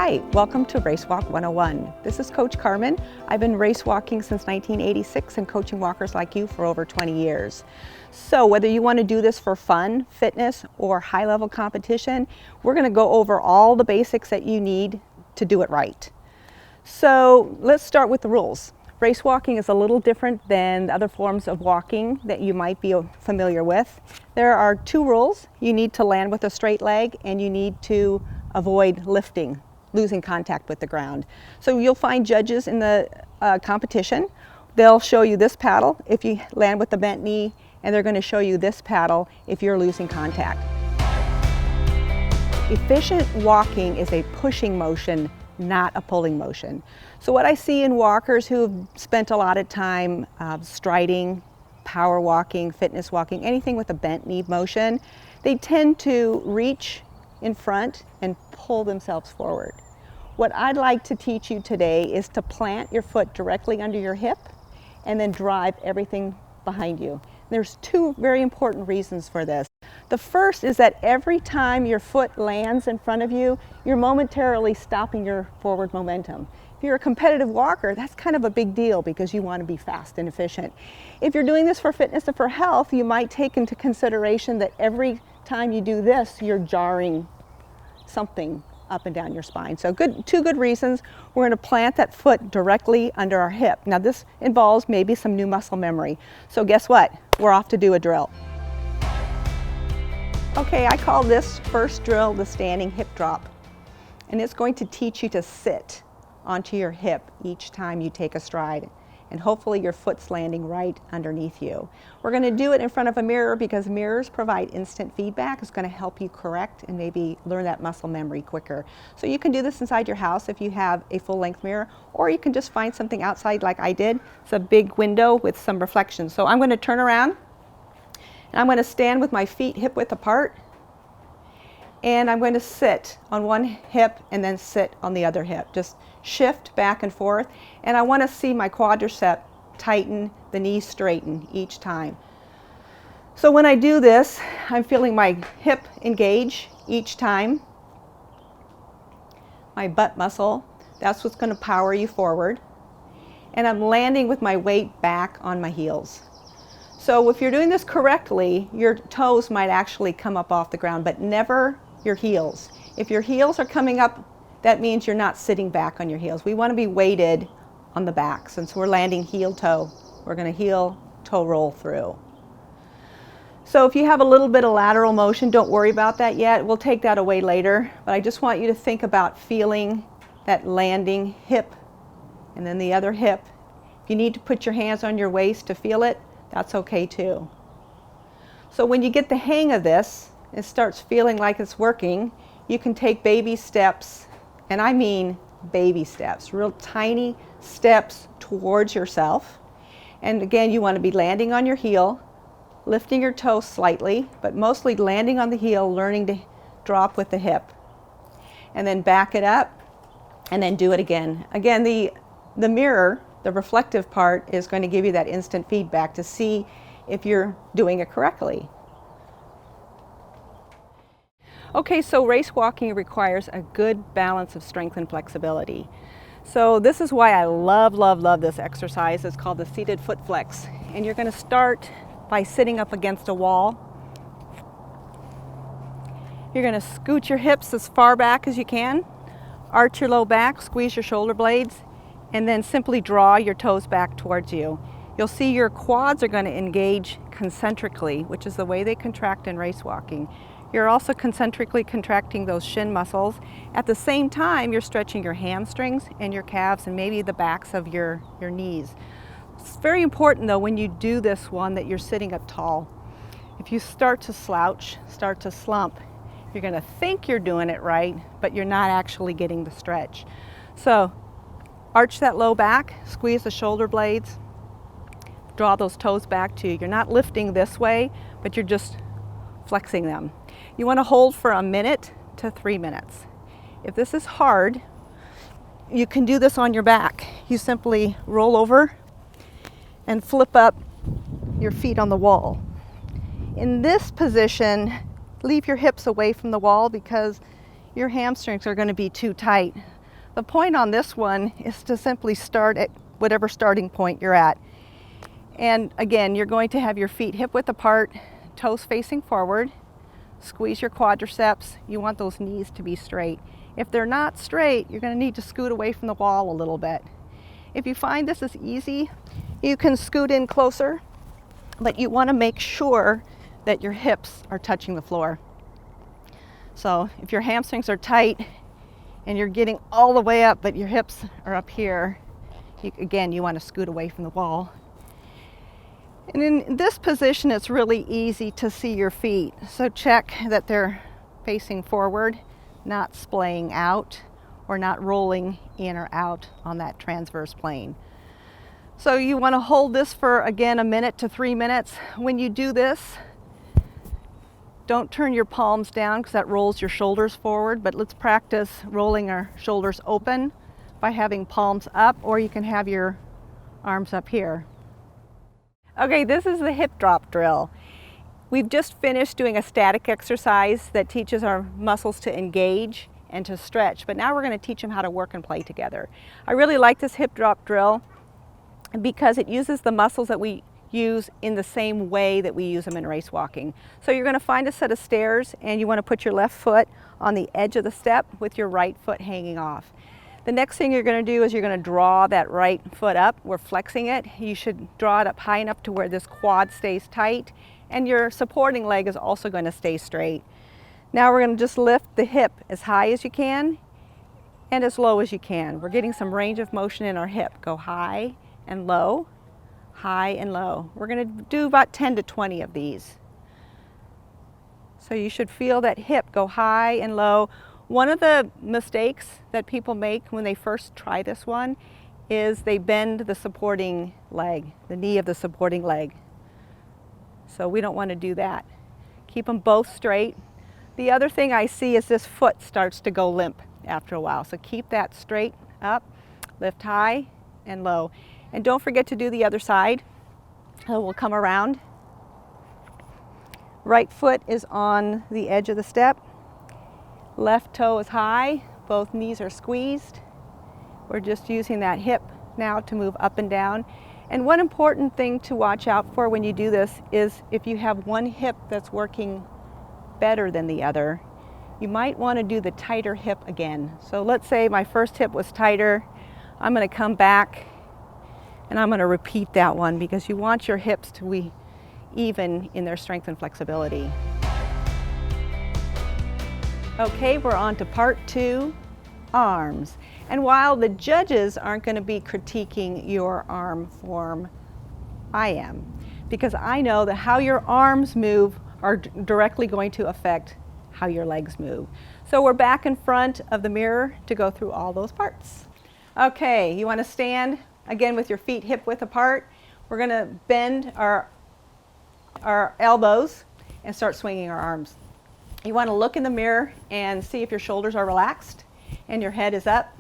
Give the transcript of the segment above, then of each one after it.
Hi, welcome to Racewalk 101. This is Coach Carmen. I've been race walking since 1986 and coaching walkers like you for over 20 years. So whether you want to do this for fun, fitness, or high-level competition, we're going to go over all the basics that you need to do it right. So let's start with the rules. Race walking is a little different than other forms of walking that you might be familiar with. There are two rules. You need to land with a straight leg and you need to avoid lifting, losing contact with the ground. So you'll find judges in the competition. They'll show you this paddle if you land with the bent knee, and they're going to show you this paddle if you're losing contact. Efficient walking is a pushing motion, not a pulling motion. So what I see in walkers who have spent a lot of time striding, power walking, fitness walking, anything with a bent knee motion, they tend to reach in front and pull themselves forward. What I'd like to teach you today is to plant your foot directly under your hip and then drive everything behind you. There's two very important reasons for this. The first is that every time your foot lands in front of you, you're momentarily stopping your forward momentum. If you're a competitive walker, that's kind of a big deal because you want to be fast and efficient. If you're doing this for fitness and for health, you might take into consideration that every time you do this, you're jarring something up and down your spine. So two good reasons. We're going to plant that foot directly under our hip. Now this involves maybe some new muscle memory. So guess what? We're off to do a drill. Okay, I call this first drill the standing hip drop. And it's going to teach you to sit onto your hip each time you take a stride. And hopefully your foot's landing right underneath you. We're going to do it in front of a mirror because mirrors provide instant feedback. It's going to help you correct and maybe learn that muscle memory quicker. So you can do this inside your house if you have a full-length mirror, or you can just find something outside like I did. It's a big window with some reflection. So I'm going to turn around and I'm going to stand with my feet hip-width apart, and I'm going to sit on one hip and then sit on the other hip. Just shift back and forth, and I want to see my quadricep tighten, the knees straighten each time. So when I do this, I'm feeling my hip engage each time. My butt muscle, that's what's going to power you forward. And I'm landing with my weight back on my heels. So if you're doing this correctly, your toes might actually come up off the ground, but never your heels. If your heels are coming up, that means you're not sitting back on your heels. We want to be weighted on the back. Since we're landing heel toe, we're going to heel toe roll through. So if you have a little bit of lateral motion, don't worry about that yet. We'll take that away later. But I just want you to think about feeling that landing hip and then the other hip. If you need to put your hands on your waist to feel it, that's okay too. So when you get the hang of this, it starts feeling like it's working, you can take baby steps. And I mean baby steps, real tiny steps towards yourself. And again, you want to be landing on your heel, lifting your toe slightly, but mostly landing on the heel, learning to drop with the hip. And then back it up, and then do it again. Again, the mirror, the reflective part, is going to give you that instant feedback to see if you're doing it correctly. Okay, so race walking requires a good balance of strength and flexibility. So this is why I love this exercise. It's called the seated foot flex. And you're going to start by sitting up against a wall. You're going to scoot your hips as far back as you can, arch your low back, squeeze your shoulder blades, and then simply draw your toes back towards you. You'll see your quads are going to engage concentrically, which is the way they contract in race walking. You're also concentrically contracting those shin muscles. At the same time, you're stretching your hamstrings and your calves and maybe the backs of your knees. It's very important though when you do this one that you're sitting up tall. If you start to slouch, start to slump, you're going to think you're doing it right, but you're not actually getting the stretch. So arch that low back, squeeze the shoulder blades, draw those toes back to you. You're not lifting this way, but you're just flexing them. You want to hold for 1 minute to 3 minutes. If this is hard, you can do this on your back. You simply roll over and flip up your feet on the wall. In this position, leave your hips away from the wall because your hamstrings are going to be too tight. The point on this one is to simply start at whatever starting point you're at. And again, you're going to have your feet hip width apart, toes facing forward. Squeeze your quadriceps. You want those knees to be straight. If they're not straight, you're going to need to scoot away from the wall a little bit. If you find this is easy, you can scoot in closer, but you want to make sure that your hips are touching the floor. So if your hamstrings are tight and you're getting all the way up, but your hips are up here, again, you want to scoot away from the wall. And in this position, it's really easy to see your feet. So check that they're facing forward, not splaying out, or not rolling in or out on that transverse plane. So you want to hold this for, again, 1 minute to 3 minutes. When you do this, don't turn your palms down because that rolls your shoulders forward, but let's practice rolling our shoulders open by having palms up, or you can have your arms up here. Okay, this is the hip drop drill. We've just finished doing a static exercise that teaches our muscles to engage and to stretch, but now we're going to teach them how to work and play together. I really like this hip drop drill because it uses the muscles that we use in the same way that we use them in race walking. So you're going to find a set of stairs and you want to put your left foot on the edge of the step with your right foot hanging off. The next thing you're going to do is you're going to draw that right foot up. We're flexing it. You should draw it up high enough to where this quad stays tight, and your supporting leg is also going to stay straight. Now we're going to just lift the hip as high as you can and as low as you can. We're getting some range of motion in our hip. Go high and low, high and low. We're going to do about 10 to 20 of these. So you should feel that hip go high and low. One of the mistakes that people make when they first try this one is they bend the supporting leg, the knee of the supporting leg. So we don't want to do that. Keep them both straight. The other thing I see is this foot starts to go limp after a while. So keep that straight up, lift high and low. And don't forget to do the other side. So we'll come around. Right foot is on the edge of the step. Left toe is high, both knees are squeezed. We're just using that hip now to move up and down. And one important thing to watch out for when you do this is if you have one hip that's working better than the other, you might want to do the tighter hip again. So let's say my first hip was tighter. I'm going to come back and I'm going to repeat that one because you want your hips to be even in their strength and flexibility. Okay, we're on to part 2, arms. And while the judges aren't going to be critiquing your arm form, I am. Because I know that how your arms move are directly going to affect how your legs move. So we're back in front of the mirror to go through all those parts. Okay, you want to stand again with your feet hip width apart. We're going to bend our elbows and start swinging our arms. You want to look in the mirror and see if your shoulders are relaxed and your head is up.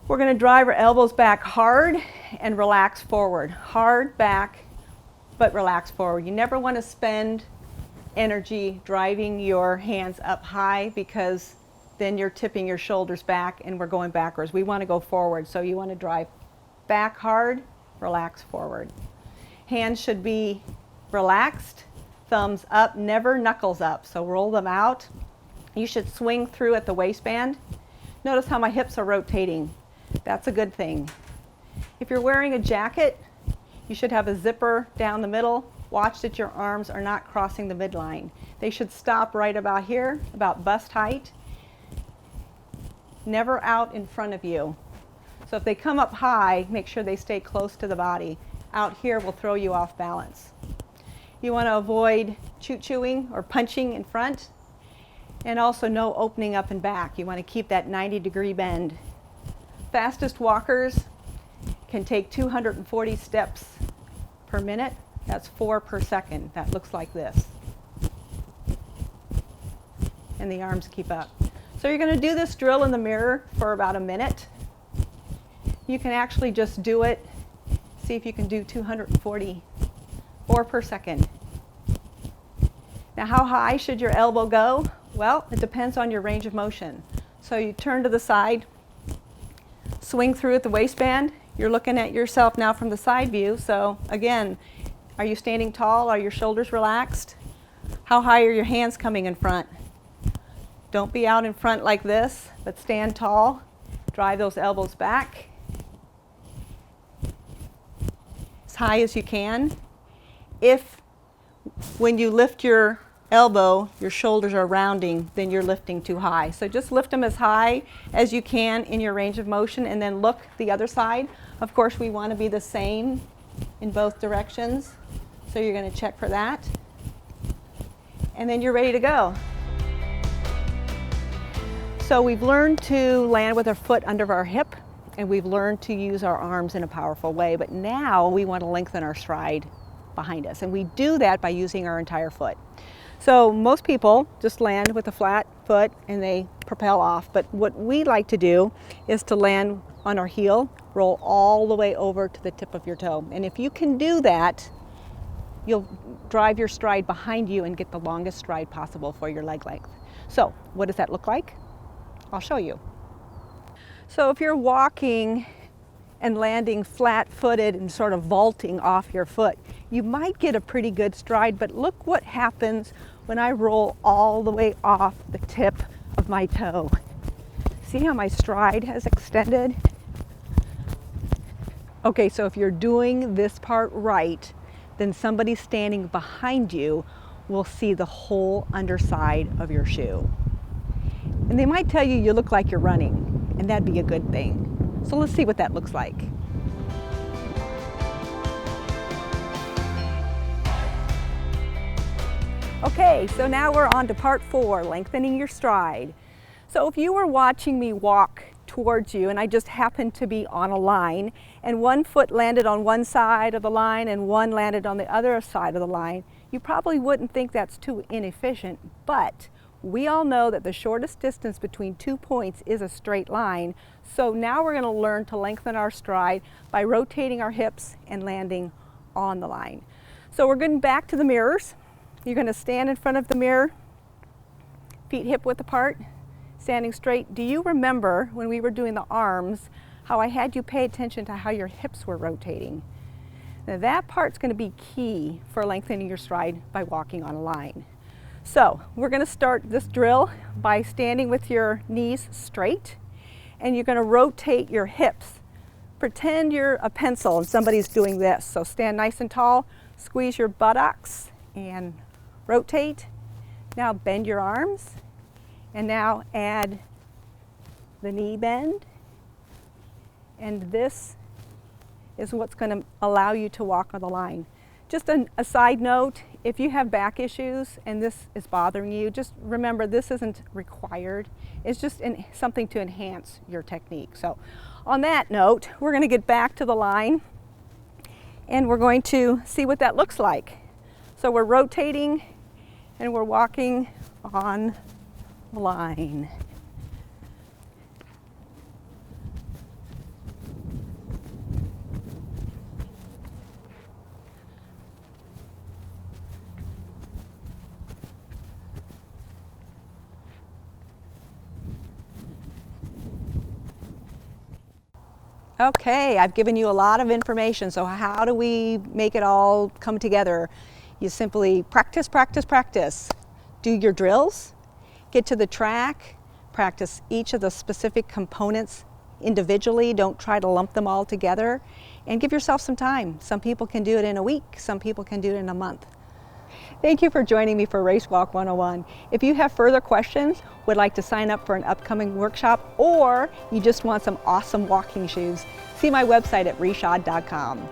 We're going to drive our elbows back hard and relax forward. Hard back, but relax forward. You never want to spend energy driving your hands up high because then you're tipping your shoulders back and we're going backwards. We want to go forward, so you want to drive back hard, relax forward. Hands should be relaxed. Thumbs up, never knuckles up. So roll them out. You should swing through at the waistband. Notice how my hips are rotating. That's a good thing. If you're wearing a jacket, you should have a zipper down the middle. Watch that your arms are not crossing the midline. They should stop right about here, about bust height. Never out in front of you. So if they come up high, make sure they stay close to the body. Out here will throw you off balance. You want to avoid chewing or punching in front, and also no opening up and back. You want to keep that 90-degree bend. Fastest walkers can take 240 steps per minute. That's 4 per second. That looks like this. And the arms keep up. So you're going to do this drill in the mirror for about a minute. You can actually just do it. See if you can do 240. 4 per second. Now how high should your elbow go? Well, it depends on your range of motion. So you turn to the side, swing through at the waistband. You're looking at yourself now from the side view. So again, are you standing tall? Are your shoulders relaxed? How high are your hands coming in front? Don't be out in front like this, but stand tall. Drive those elbows back as high as you can. If when you lift your elbow, your shoulders are rounding, then you're lifting too high. So just lift them as high as you can in your range of motion, and then look the other side. Of course, we want to be the same in both directions. So you're going to check for that. And then you're ready to go. So we've learned to land with our foot under our hip, and we've learned to use our arms in a powerful way, but now we want to lengthen our stride behind us, and we do that by using our entire foot. So most people just land with a flat foot and they propel off, but what we like to do is to land on our heel, roll all the way over to the tip of your toe. And if you can do that, you'll drive your stride behind you and get the longest stride possible for your leg length. So what does that look like? I'll show you. So if you're walking and landing flat-footed and sort of vaulting off your foot, you might get a pretty good stride, but look what happens when I roll all the way off the tip of my toe. See how my stride has extended? Okay, so if you're doing this part right, then somebody standing behind you will see the whole underside of your shoe. And they might tell you you look like you're running, and that'd be a good thing. So let's see what that looks like. Okay, so now we're on to part 4, lengthening your stride. So if you were watching me walk towards you and I just happened to be on a line and one foot landed on one side of the line and one landed on the other side of the line, you probably wouldn't think that's too inefficient, but we all know that the shortest distance between 2 points is a straight line. So now we're going to learn to lengthen our stride by rotating our hips and landing on the line. So we're going back to the mirrors. You're going to stand in front of the mirror, feet hip width apart, standing straight. Do you remember when we were doing the arms, how I had you pay attention to how your hips were rotating? Now that part's going to be key for lengthening your stride by walking on a line. So we're going to start this drill by standing with your knees straight, and you're going to rotate your hips. Pretend you're a pencil and somebody's doing this. So stand nice and tall, squeeze your buttocks and rotate. Now bend your arms, and now add the knee bend. And this is what's going to allow you to walk on the line. Just a side note, if you have back issues and this is bothering you, just remember this isn't required. It's just something to enhance your technique. So on that note, we're going to get back to the line and we're going to see what that looks like. So we're rotating and we're walking on the line. Okay, I've given you a lot of information, so how do we make it all come together? You simply practice, practice, practice. Do your drills, get to the track, practice each of the specific components individually, don't try to lump them all together, and give yourself some time. Some people can do it in a week, some people can do it in a month. Thank you for joining me for Racewalk 101. If you have further questions, would like to sign up for an upcoming workshop, or you just want some awesome walking shoes, see my website at reshod.com.